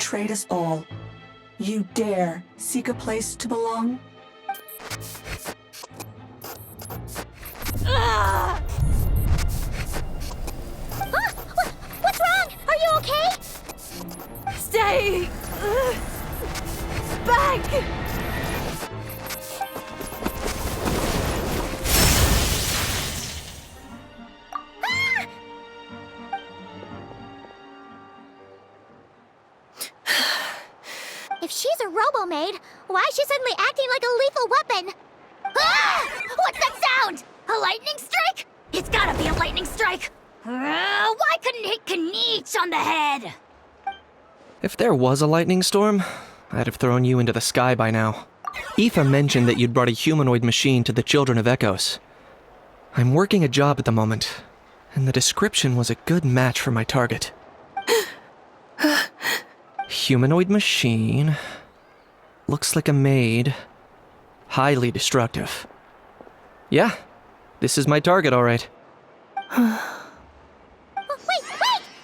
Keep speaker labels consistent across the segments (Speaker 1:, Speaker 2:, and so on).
Speaker 1: betrayed us all. You dare seek a place to belong?
Speaker 2: Ah! What's wrong? Are you okay? Stay back! If she's a robo-maid, why is she suddenly acting like a lethal weapon? Ah! What's that sound? A lightning strike? It's gotta be a lightning strike! Why couldn't it hit Kniech on the head?
Speaker 3: If there was a lightning storm, I'd have thrown you into the sky by now. Aoife mentioned that you'd brought a humanoid machine to the Children of Echoes. I'm working a job at the moment, and the description was a good match for my target. Humanoid machine. Looks like a maid. Highly destructive. Yeah, this is my target, all right.
Speaker 2: Wait!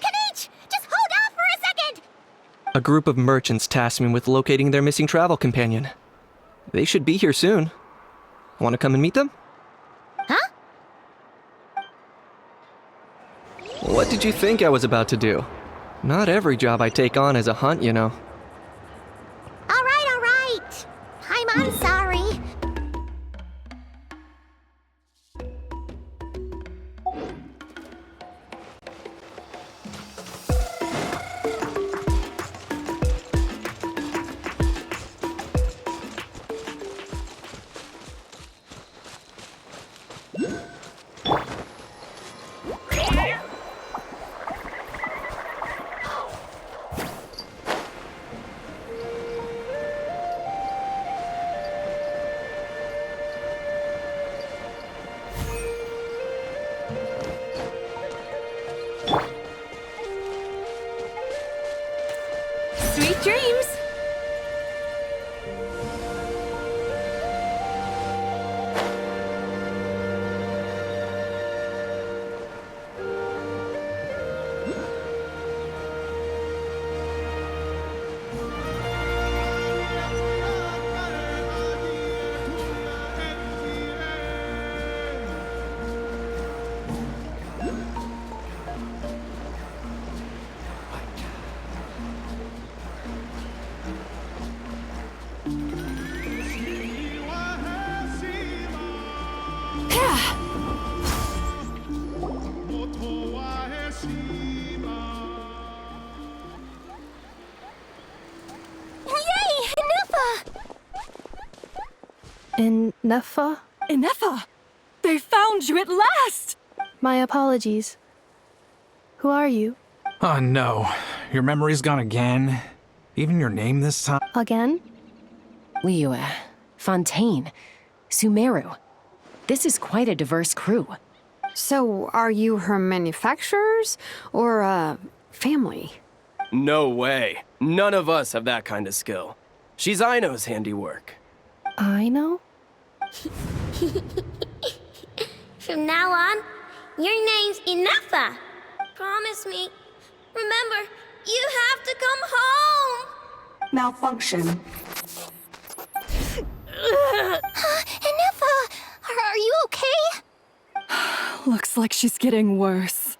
Speaker 2: Kniech! Just hold off for a second!
Speaker 3: A group of merchants tasked me with locating their missing travel companion. They should be here soon. Want to come and meet them?
Speaker 2: Huh?
Speaker 3: What did you think I was about to do? Not every job I take on is a hunt, you know.
Speaker 2: All right. I'm sorry. Sweet dreams!
Speaker 4: Nefa?
Speaker 5: Inefa! They found you at last!
Speaker 4: My apologies. Who are you?
Speaker 6: Oh no, your memory's gone again? Even your name this time?
Speaker 4: Again?
Speaker 7: Liyue, Fontaine, Sumeru. This is quite a diverse crew.
Speaker 8: So, are you her manufacturers or family?
Speaker 9: No way. None of us have that kind of skill. She's Aino's handiwork.
Speaker 4: I know?
Speaker 2: From now on, your name's Inefa. Promise me. Remember, you have to come home.
Speaker 1: Malfunction.
Speaker 2: Inefa, are you okay?
Speaker 5: Looks like she's getting worse.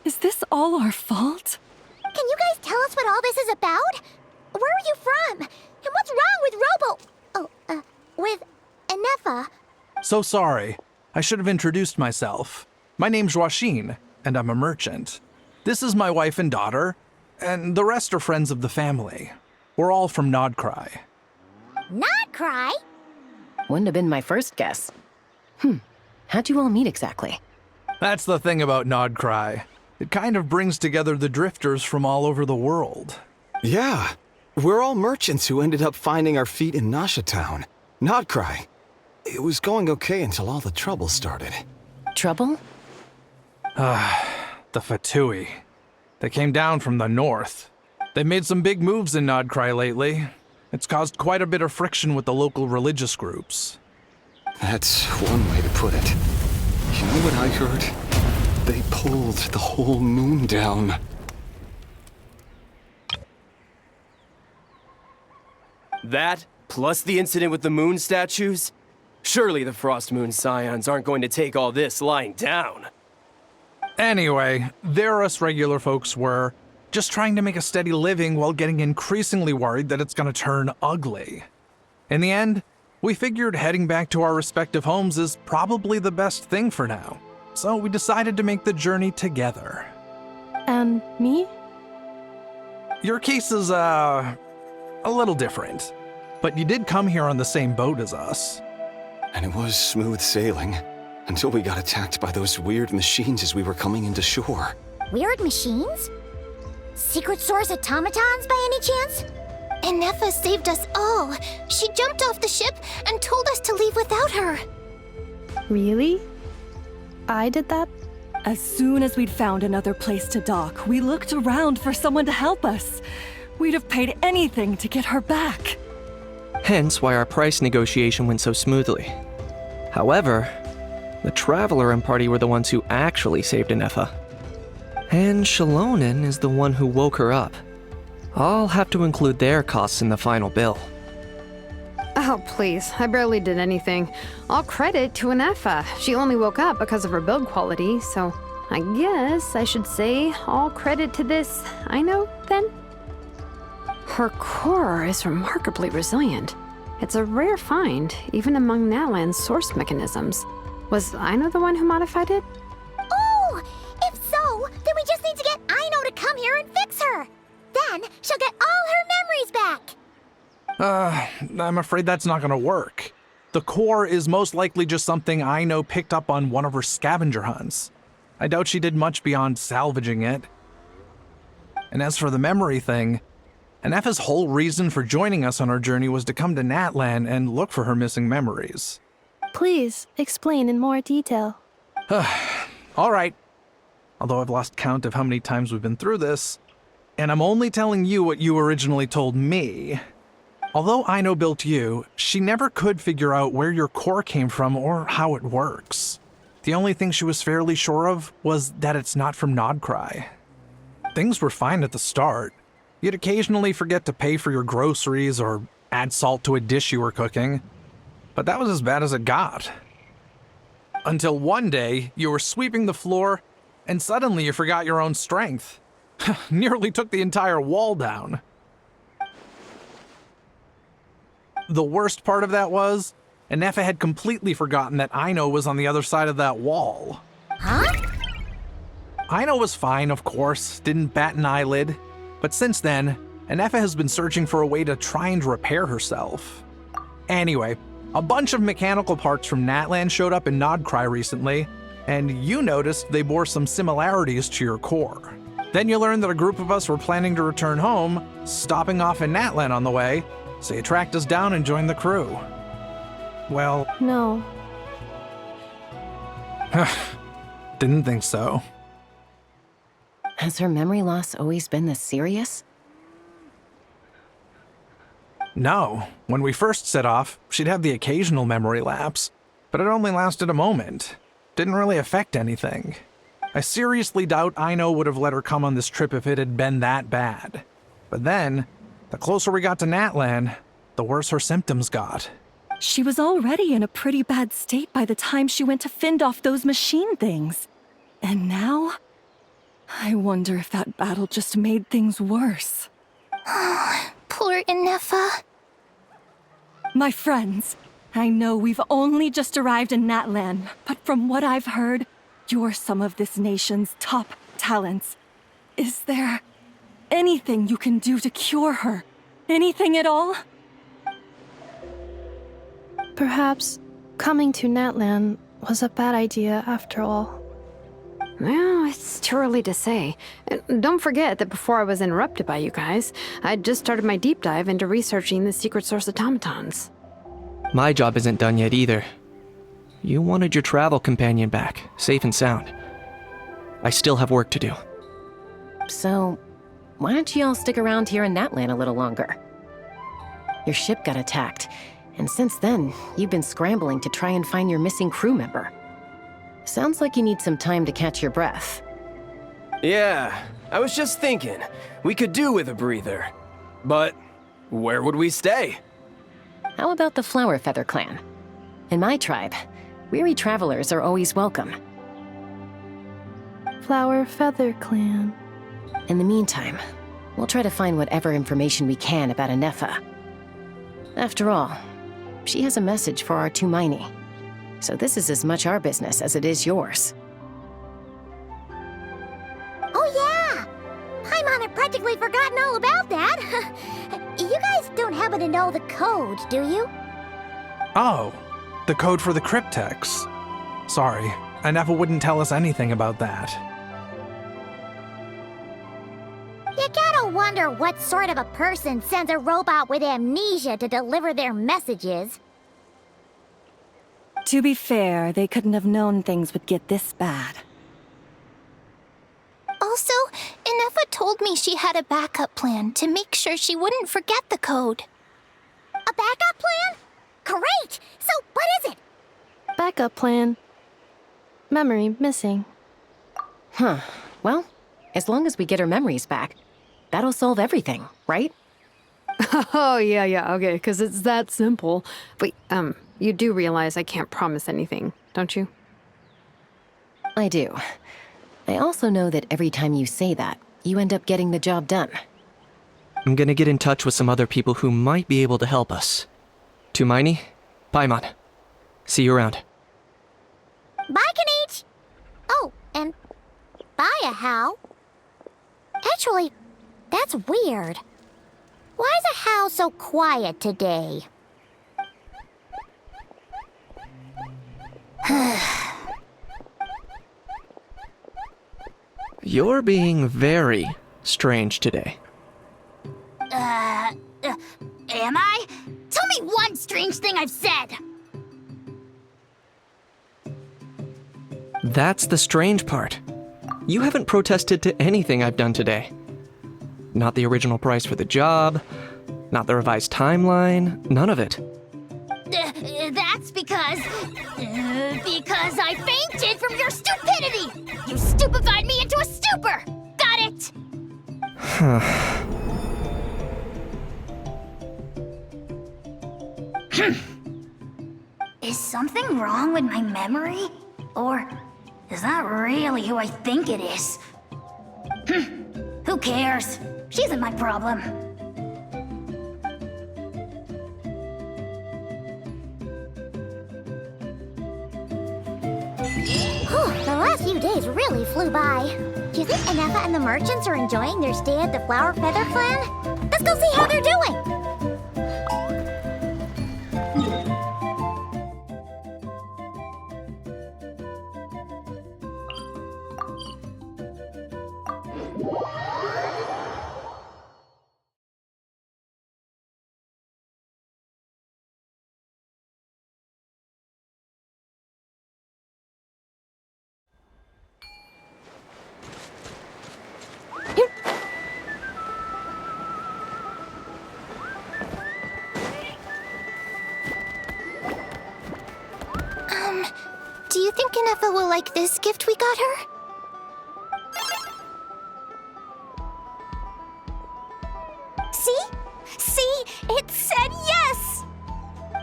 Speaker 5: Is this all our fault?
Speaker 2: Can you guys tell us what all this is about? Where are you from? And what's wrong with with Inefa?
Speaker 6: So sorry. I should have introduced myself. My name's Joachine, and I'm a merchant. This is my wife and daughter, and the rest are friends of the family. We're all from Nodcry.
Speaker 2: Not cry?
Speaker 7: Wouldn't have been my first guess. How'd you all meet exactly?
Speaker 6: That's the thing about Nodcry. It kind of brings together the drifters from all over the world.
Speaker 10: Yeah, we're all merchants who ended up finding our feet in Nasha Town. Nodcry. It was going okay until all the trouble started.
Speaker 7: Trouble?
Speaker 6: The Fatui. They came down from the north. They made some big moves in Nodcry lately. It's caused quite a bit of friction with the local religious groups.
Speaker 10: That's one way to put it. You know what I heard? They pulled the whole moon down.
Speaker 9: That, plus the incident with the moon statues? Surely the Frost Moon Scions aren't going to take all this lying down.
Speaker 6: Anyway, there us regular folks were, just trying to make a steady living while getting increasingly worried that it's gonna turn ugly. In the end, we figured heading back to our respective homes is probably the best thing for now. So we decided to make the journey together.
Speaker 4: And me?
Speaker 6: Your case is, a little different. But you did come here on the same boat as us.
Speaker 10: And it was smooth sailing until we got attacked by those weird machines as we were coming into shore.
Speaker 2: Weird machines? Secret Source automatons by any chance? And Neffa saved us all. She jumped off the ship and told us to leave without her.
Speaker 4: Really? I did that?
Speaker 5: As soon as we'd found another place to dock, we looked around for someone to help us. We'd have paid anything to get her back.
Speaker 3: Hence why our price negotiation went so smoothly. However, the Traveler and party were the ones who actually saved Neffa. And Shalonen is the one who woke her up. I'll have to include their costs in the final bill.
Speaker 8: Oh, please. I barely did anything. All credit to Anefa. She only woke up because of her build quality, so I guess I should say all credit to this Aino, then? Her core is remarkably resilient. It's a rare find, even among Natlan's source mechanisms. Was Aino the one who modified it?
Speaker 2: Oh! If so, then we just need to get Aino to come here and fix her. Then she'll get all her memories back.
Speaker 6: I'm afraid that's not gonna work. The core is most likely just something Aino picked up on one of her scavenger hunts. I doubt she did much beyond salvaging it. And as for the memory thing, Anefa's whole reason for joining us on our journey was to come to Natlan and look for her missing memories.
Speaker 4: Please, explain in more detail.
Speaker 6: All right. Although I've lost count of how many times we've been through this, and I'm only telling you what you originally told me. Although Aino built you, she never could figure out where your core came from or how it works. The only thing she was fairly sure of was that it's not from Nodcry. Things were fine at the start. You'd occasionally forget to pay for your groceries or add salt to a dish you were cooking, but that was as bad as it got. Until one day, you were sweeping the floor, and suddenly you forgot your own strength. Nearly took the entire wall down. The worst part of that was, Anefa had completely forgotten that Aino was on the other side of that wall.
Speaker 2: Huh?
Speaker 6: Aino was fine, of course, didn't bat an eyelid, but since then, Anefa has been searching for a way to try and repair herself. Anyway, a bunch of mechanical parts from Natlan showed up in Nodcry recently, and you noticed they bore some similarities to your core. Then you learned that a group of us were planning to return home, stopping off in Natlan on the way, so you tracked us down and joined the crew. Well...
Speaker 4: No.
Speaker 6: Didn't think so.
Speaker 7: Has her memory loss always been this serious?
Speaker 6: No. When we first set off, she'd have the occasional memory lapse, but it only lasted a moment. Didn't really affect anything. I seriously doubt Aino would have let her come on this trip if it had been that bad. But then, the closer we got to Natlan, the worse her symptoms got.
Speaker 5: She was already in a pretty bad state by the time she went to fend off those machine things. And now? I wonder if that battle just made things worse.
Speaker 2: Poor Anefa.
Speaker 5: My friends, I know we've only just arrived in Natlan, but from what I've heard, you're some of this nation's top talents. Is there anything you can do to cure her? Anything at all?
Speaker 4: Perhaps coming to Natlan was a bad idea after all.
Speaker 8: Well, it's too early to say. Don't forget that before I was interrupted by you guys, I'd just started my deep dive into researching the secret source automatons.
Speaker 3: My job isn't done yet either. You wanted your travel companion back, safe and sound. I still have work to do.
Speaker 7: So, why don't you all stick around here in Natlan a little longer? Your ship got attacked, and since then, you've been scrambling to try and find your missing crew member. Sounds like you need some time to catch your breath.
Speaker 9: Yeah, I was just thinking, we could do with a breather. But where would we stay?
Speaker 7: How about the Flower Feather clan? In my tribe, weary travelers are always welcome.
Speaker 4: Flower Feather Clan.
Speaker 7: In the meantime, we'll try to find whatever information we can about Anefa. After all, she has a message for our Tumaini. So this is as much our business as it is yours.
Speaker 2: Oh yeah! Paimon had practically forgotten all about that. You guys don't happen to know the code, do you?
Speaker 6: Oh, the code for the cryptex. Sorry, Anefa wouldn't tell us anything about that.
Speaker 2: You gotta wonder what sort of a person sends a robot with amnesia to deliver their messages.
Speaker 5: To be fair, they couldn't have known things would get this bad.
Speaker 11: Also, Anefa told me she had a backup plan to make sure she wouldn't forget the code.
Speaker 2: A backup plan? Great! So, what is it?
Speaker 4: Backup plan. Memory missing.
Speaker 7: Huh. Well, as long as we get her memories back, that'll solve everything, right?
Speaker 8: Oh, yeah, okay, because it's that simple. Wait, you do realize I can't promise anything, don't you?
Speaker 7: I do. I also know that every time you say that, you end up getting the job done.
Speaker 3: I'm gonna get in touch with some other people who might be able to help us. Tumaini, Paimon. See you around.
Speaker 2: Bye, Kanich! Oh, and bye, Hao. Actually, that's weird. Why is a Hao so quiet today?
Speaker 3: You're being very strange today.
Speaker 2: Am I? Tell me one strange thing I've said!
Speaker 3: That's the strange part. You haven't protested to anything I've done today. Not the original price for the job, not the revised timeline, none of it.
Speaker 2: That's because I fainted from your stupidity! You stupefied me into a stupor! Got it! Is something wrong with my memory? Or is that really who I think it is? Who cares? She isn't my problem. The last few days really flew by. Do you think Anefa and the merchants are enjoying their stay at the Flower Feather clan? Let's go see how they're doing!
Speaker 11: Do you think Anefa will like this gift we got her?
Speaker 2: See? See? It said yes!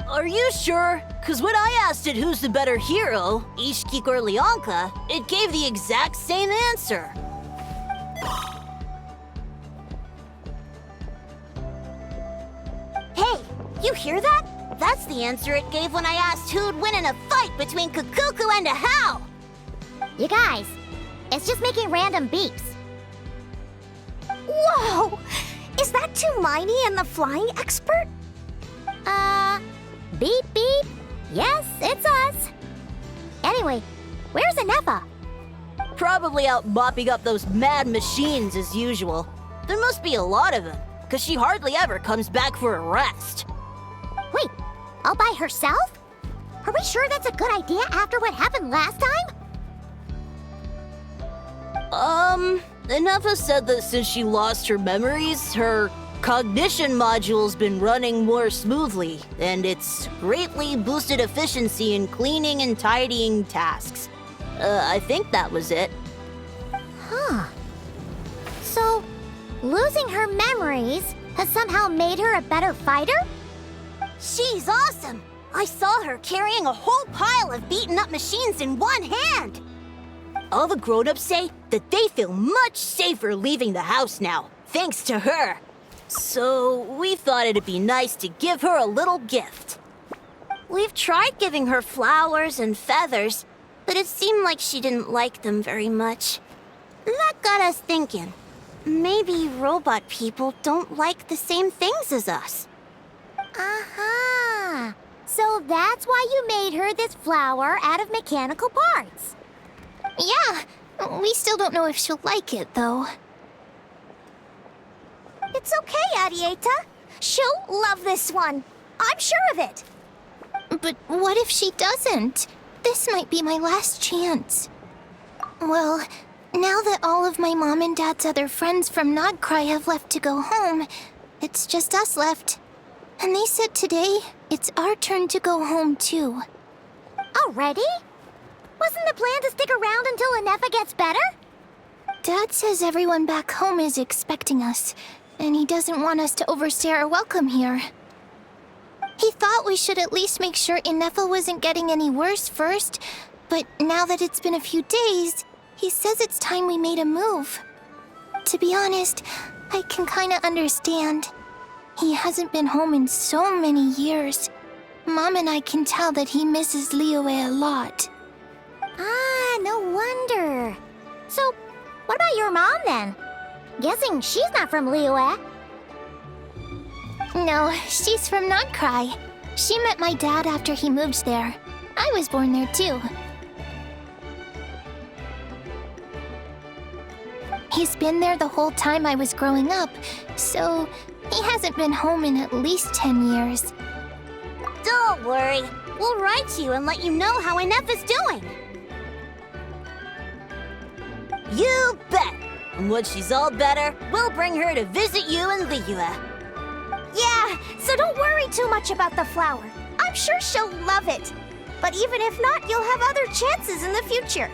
Speaker 12: Are you sure? Cause when I asked it who's the better hero, Ishkik or Leonka, it gave the exact same answer.
Speaker 2: Hey, you hear that? That's the answer it gave when I asked who'd win in a fight between Kukuku and a Hao! You guys, it's just making random beeps. Whoa! Is that Tumaini and the flying expert? Beep beep. Yes, it's us. Anyway, where's Anefa?
Speaker 12: Probably out mopping up those mad machines as usual. There must be a lot of them, cause she hardly ever comes back for a rest.
Speaker 2: Wait, all by herself? Are we sure that's a good idea after what happened last time?
Speaker 12: Anefa said that since she lost her memories, her cognition module's been running more smoothly, and it's greatly boosted efficiency in cleaning and tidying tasks. I think that was it.
Speaker 2: Huh. So, losing her memories has somehow made her a better fighter? She's awesome! I saw her carrying a whole pile of beaten-up machines in one hand! All the grown-ups say that they feel much safer leaving the house now, thanks to her. So we thought it'd be nice to give her a little gift. We've tried giving her flowers and feathers, but it seemed like she didn't like them very much. That got us thinking. Maybe robot people don't like the same things as us.
Speaker 13: Aha! So that's why you made her this flower out of mechanical parts.
Speaker 11: Yeah, we still don't know if she'll like it, though.
Speaker 13: It's okay, Arieta. She'll love this one. I'm sure of it.
Speaker 11: But what if she doesn't? This might be my last chance. Well, now that all of my mom and dad's other friends from Nodcry have left to go home, it's just us left. And they said today, it's our turn to go home too.
Speaker 13: Already? Wasn't the plan to stick around until Anefa gets better?
Speaker 11: Dad says everyone back home is expecting us, and he doesn't want us to overstay our welcome here. He thought we should at least make sure Inefa wasn't getting any worse first, but now that it's been a few days, he says it's time we made a move. To be honest, I can kinda understand. He hasn't been home in so many years. Mom and I can tell that he misses Liyue a lot.
Speaker 13: Ah, no wonder. So, what about your mom then? Guessing she's not from Liyue.
Speaker 11: No, she's from Nodcry. She met my dad after he moved there. I was born there too. He's been there the whole time I was growing up, so he hasn't been home in at least 10 years.
Speaker 2: Don't worry. We'll write you and let you know how Inefa's doing. You bet! And when she's all better, we'll bring her to visit you in Liyue.
Speaker 13: Yeah, so don't worry too much about the flower. I'm sure she'll love it. But even if not, you'll have other chances in the future.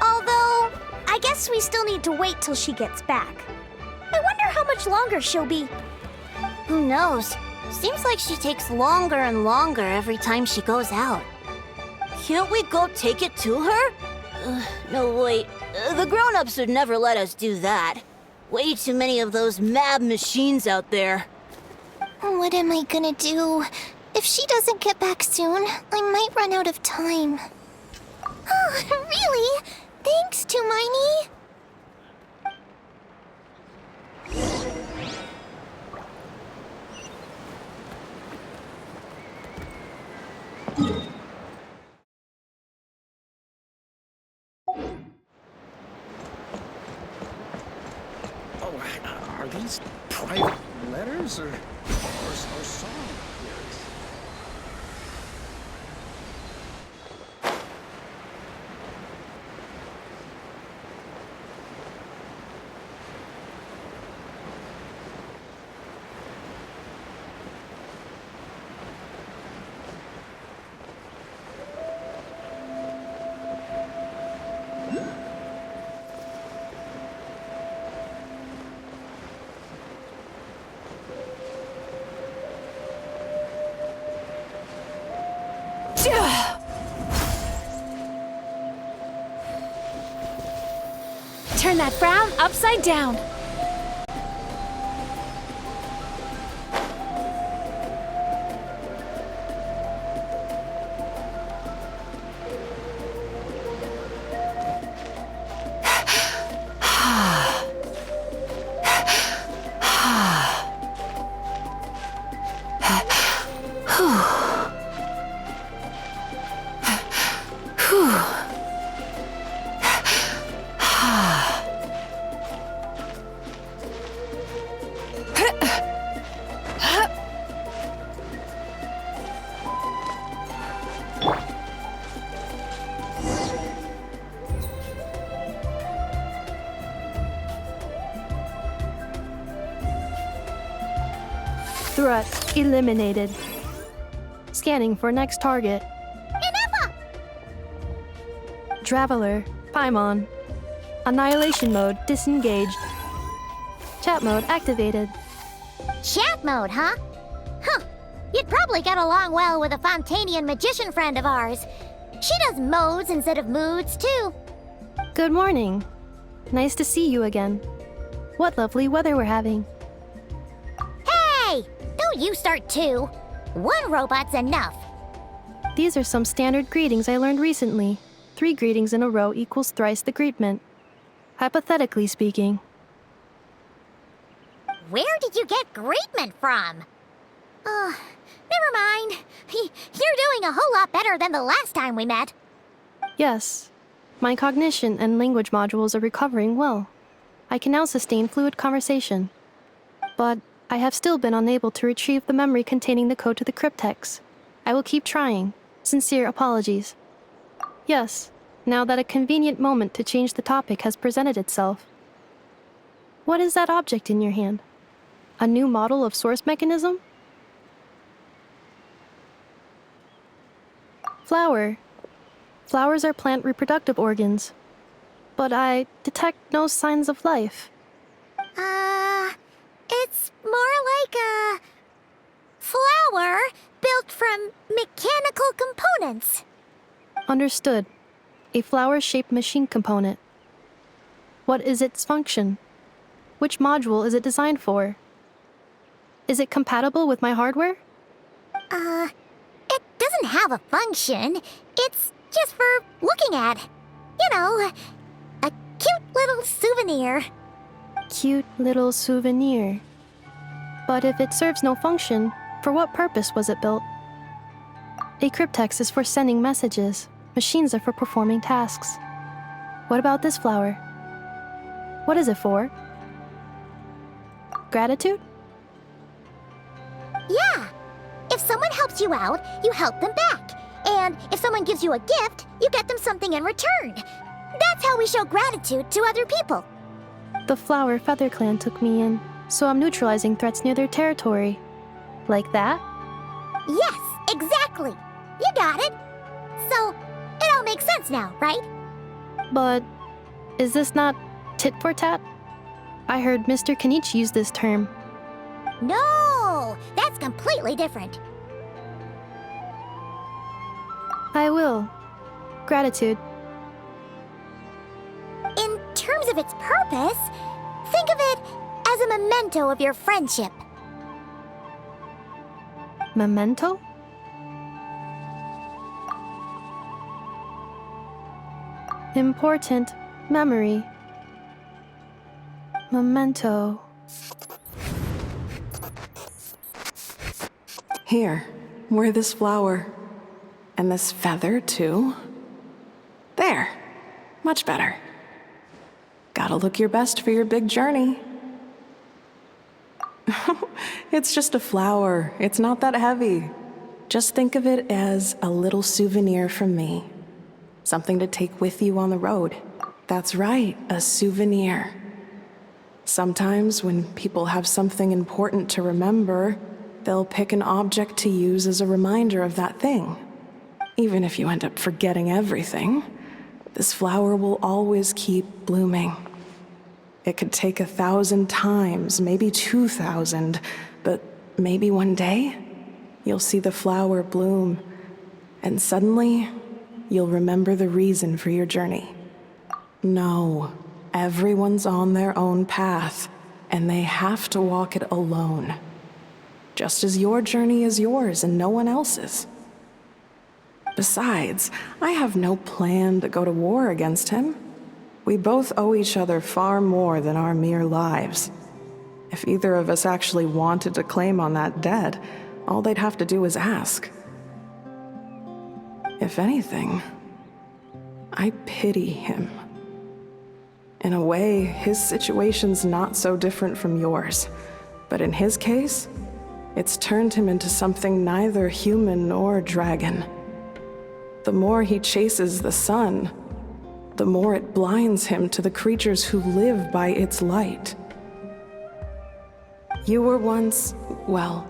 Speaker 13: Although, I guess we still need to wait till she gets back. I wonder how much longer she'll be.
Speaker 2: Who knows? Seems like she takes longer and longer every time she goes out. Can't we go take it to her? No, wait. The grown-ups would never let us do that. Way too many of those mad machines out there.
Speaker 11: What am I gonna do? If she doesn't get back soon, I might run out of time. Oh, really? Thanks, Tumaini.
Speaker 10: Are these private letters or song?
Speaker 4: Turn that frown upside down. Threat eliminated. Scanning for next target.
Speaker 13: Inefa!
Speaker 4: Traveler, Paimon. Annihilation mode disengaged. Chat mode activated.
Speaker 2: Chat mode, huh? Huh. You'd probably get along well with a Fontanian magician friend of ours. She does modes instead of moods, too.
Speaker 4: Good morning. Nice to see you again. What lovely weather we're having.
Speaker 2: Hey! Don't you start too. One robot's enough.
Speaker 4: These are some standard greetings I learned recently. 3 greetings in a row equals thrice the greetment. Hypothetically speaking.
Speaker 2: Where did you get greetment from? Never mind. You're doing a whole lot better than the last time we met.
Speaker 4: Yes. My cognition and language modules are recovering well. I can now sustain fluid conversation. But I have still been unable to retrieve the memory containing the code to the cryptex. I will keep trying. Sincere apologies. Yes, now that a convenient moment to change the topic has presented itself. What is that object in your hand? A new model of source mechanism? Flower. Flowers are plant reproductive organs. But I detect no signs of life.
Speaker 2: It's more like a flower built from mechanical components.
Speaker 4: Understood. A flower-shaped machine component. What is its function? Which module is it designed for? Is it compatible with my hardware?
Speaker 2: It doesn't have a function. It's just for looking at. You know, a cute little souvenir.
Speaker 4: Cute little souvenir. But if it serves no function, for what purpose was it built? A cryptex is for sending messages. Machines are for performing tasks. What about this flower? What is it for? Gratitude?
Speaker 2: Yeah. If someone helps you out, you help them back. And if someone gives you a gift, you get them something in return. That's how we show gratitude to other people.
Speaker 4: The Flower Feather Clan took me in, so I'm neutralizing threats near their territory. Like that?
Speaker 2: Yes, exactly. You got it. So, it all makes sense now, right?
Speaker 4: But is this not tit for tat? I heard Mr. Kenichi use this term.
Speaker 2: No, that's completely different.
Speaker 4: I will. Gratitude.
Speaker 2: In terms of its purpose, think of it as a memento of your friendship.
Speaker 4: Memento? Important memory. Memento.
Speaker 14: Here, wear this flower. And this feather, too. There. Much better. Gotta look your best for your big journey. It's just a flower. It's not that heavy. Just think of it as a little souvenir from me. Something to take with you on the road. That's right, a souvenir. Sometimes when people have something important to remember, they'll pick an object to use as a reminder of that thing. Even if you end up forgetting everything, this flower will always keep blooming. It could take 1,000 times, maybe 2,000, but maybe one day, you'll see the flower bloom, and suddenly, you'll remember the reason for your journey. No, everyone's on their own path, and they have to walk it alone. Just as your journey is yours and no one else's. Besides, I have no plan to go to war against him. We both owe each other far more than our mere lives. If either of us actually wanted to claim on that debt, all they'd have to do is ask. If anything, I pity him. In a way, his situation's not so different from yours. But in his case, it's turned him into something neither human nor dragon. The more he chases the sun, the more it blinds him to the creatures who live by its light. You were once, well,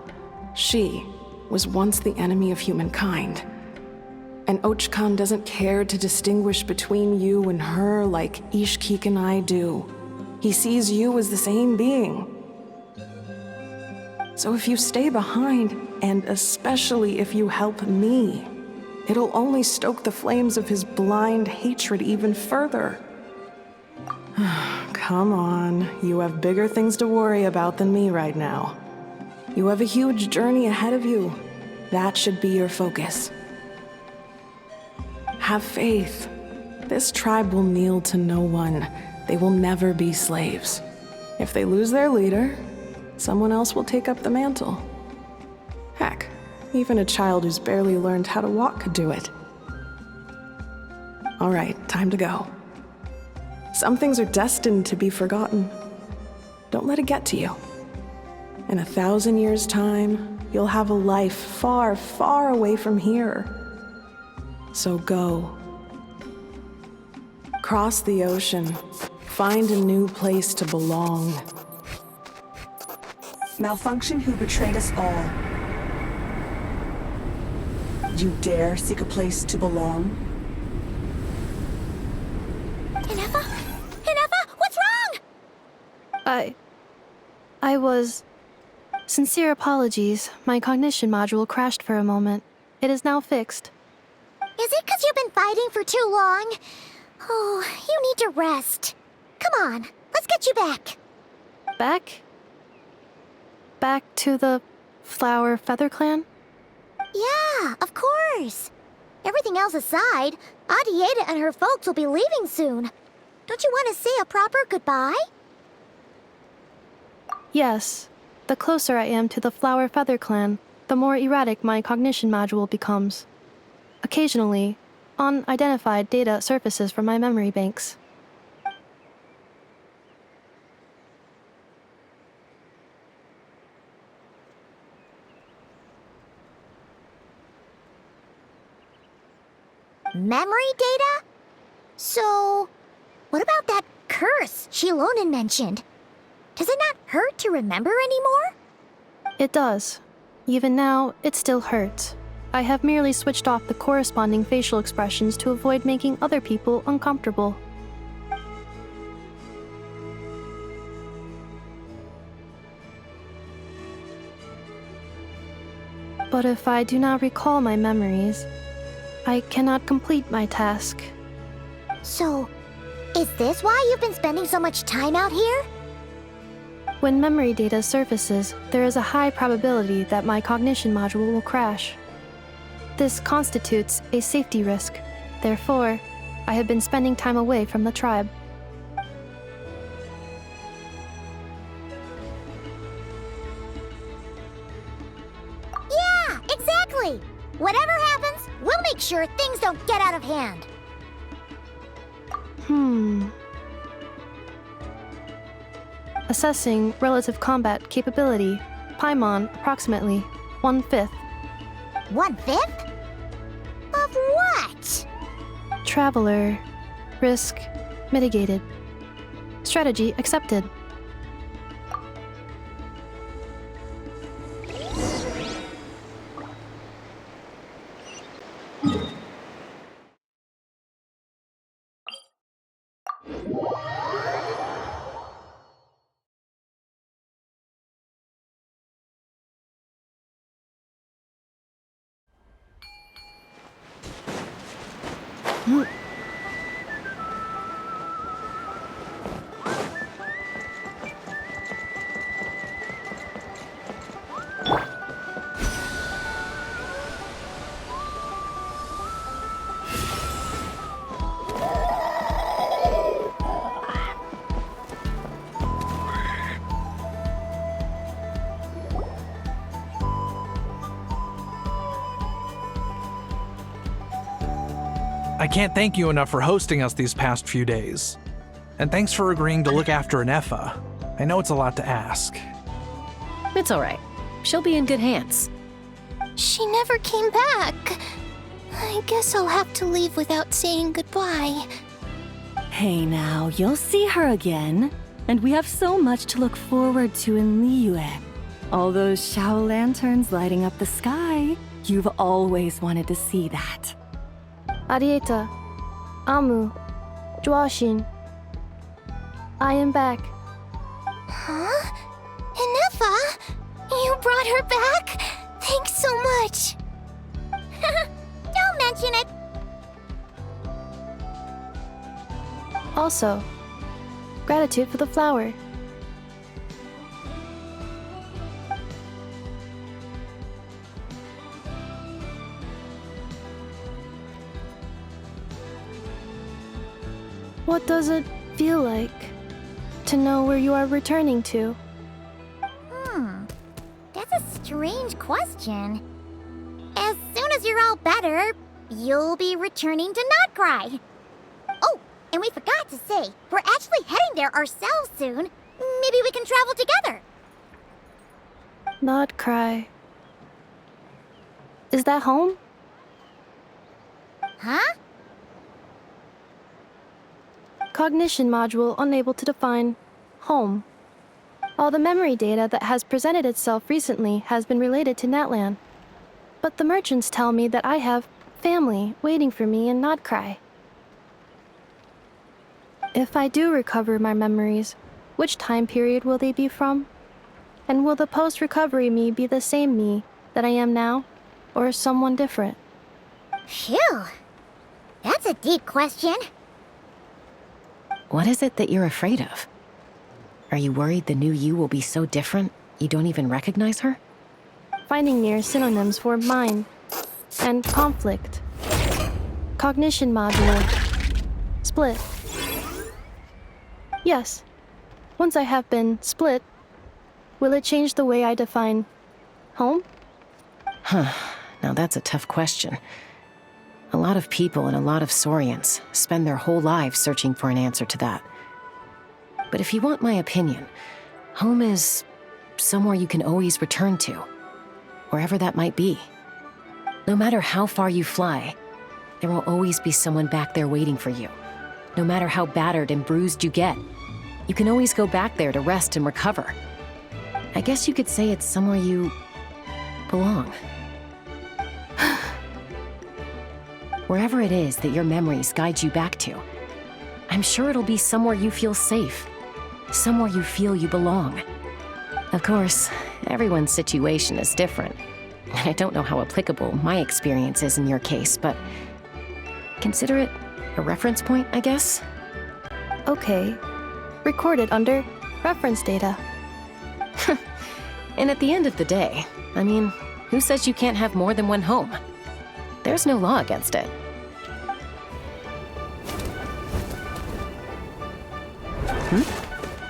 Speaker 14: she was once the enemy of humankind. And Ochkan doesn't care to distinguish between you and her like Ishkik and I do. He sees you as the same being. So if you stay behind, and especially if you help me, it'll only stoke the flames of his blind hatred even further. Come on, you have bigger things to worry about than me right now. You have a huge journey ahead of you. That should be your focus. Have faith. This tribe will kneel to no one. They will never be slaves. If they lose their leader, someone else will take up the mantle. Heck, even a child who's barely learned how to walk could do it. All right, time to go. Some things are destined to be forgotten. Don't let it get to you. In 1,000 years' time, you'll have a life far, far away from here. So go. Cross the ocean. Find a new place to belong.
Speaker 1: Malfunction who betrayed us all. You dare seek a place to belong?
Speaker 2: Inefa? Inefa, what's wrong?
Speaker 4: I was... Sincere apologies. My cognition module crashed for a moment. It is now fixed.
Speaker 2: Is it because you've been fighting for too long? Oh, you need to rest. Come on, let's get you back.
Speaker 4: Back? Back to the Flower Feather Clan?
Speaker 2: Yeah, of course. Everything else aside, Adieta and her folks will be leaving soon. Don't you want to say a proper goodbye?
Speaker 4: Yes. The closer I am to the Flower Feather Clan, the more erratic my cognition module becomes. Occasionally, unidentified data surfaces from my memory banks.
Speaker 2: Memory data? So, what about that curse Shilonen mentioned? Does it not hurt to remember anymore?
Speaker 4: It does. Even now, it still hurts. I have merely switched off the corresponding facial expressions to avoid making other people uncomfortable. But if I do not recall my memories, I cannot complete my task.
Speaker 2: So, is this why you've been spending so much time out here?
Speaker 4: When memory data surfaces, there is a high probability that my cognition module will crash. This constitutes a safety risk. Therefore, I have been spending time away from the tribe.
Speaker 2: Yeah, exactly! Whatever happens, we'll make sure things don't get out of hand.
Speaker 4: Assessing relative combat capability. Paimon, approximately 1/5.
Speaker 2: 1/5? Of what?
Speaker 4: Traveler. Risk mitigated. Strategy accepted.
Speaker 6: I can't thank you enough for hosting us these past few days. And thanks for agreeing to look after Inefa. I know it's a lot to ask.
Speaker 7: It's all right. She'll be in good hands.
Speaker 11: She never came back. I guess I'll have to leave without saying goodbye.
Speaker 5: Hey now, you'll see her again. And we have so much to look forward to in Liyue. All those Shao lanterns lighting up the sky. You've always wanted to see that.
Speaker 4: Arieta, Amu, Joashin. I am back.
Speaker 11: Huh? Inefa? You brought her back? Thanks so much.
Speaker 2: Don't mention it.
Speaker 4: Also, gratitude for the flower. What does it feel like to know where you are returning to?
Speaker 2: That's a strange question. As soon as you're all better, you'll be returning to Not Cry. Oh, and we forgot to say, we're actually heading there ourselves soon. Maybe we can travel together.
Speaker 4: Not cry. Is that home?
Speaker 2: Huh?
Speaker 4: Cognition module unable to define home. All the memory data that has presented itself recently has been related to Natlan. But the merchants tell me that I have family waiting for me in Nodcry. If I do recover my memories, which time period will they be from? And will the post-recovery me be the same me that I am now, or someone different?
Speaker 2: Phew. That's a deep question.
Speaker 7: What is it that you're afraid of? Are you worried the new you will be so different you don't even recognize her?
Speaker 4: Finding near synonyms for mind and conflict. Cognition module. Split. Yes. Once I have been split, will it change the way I define home?
Speaker 7: Huh. Now that's a tough question. A lot of people and a lot of Saurians spend their whole lives searching for an answer to that. But if you want my opinion, home is somewhere you can always return to, wherever that might be. No matter how far you fly, there will always be someone back there waiting for you. No matter how battered and bruised you get, you can always go back there to rest and recover. I guess you could say it's somewhere you belong. Wherever it is that your memories guide you back to, I'm sure it'll be somewhere you feel safe, somewhere you feel you belong. Of course, everyone's situation is different. I don't know how applicable my experience is in your case, but consider it a reference point, I guess?
Speaker 4: Okay. Recorded under reference data.
Speaker 7: And at the end of the day, I mean, who says you can't have more than one home? There's no law against it.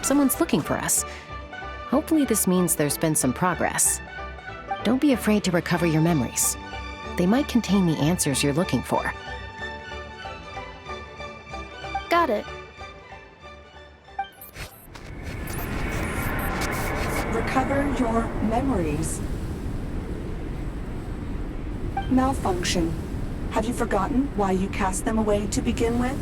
Speaker 7: Someone's looking for us. Hopefully this means there's been some progress. Don't be afraid to recover your memories. They might contain the answers you're looking for.
Speaker 4: Got it.
Speaker 1: Recover your memories. Malfunction. Have you forgotten why you cast them away to begin with?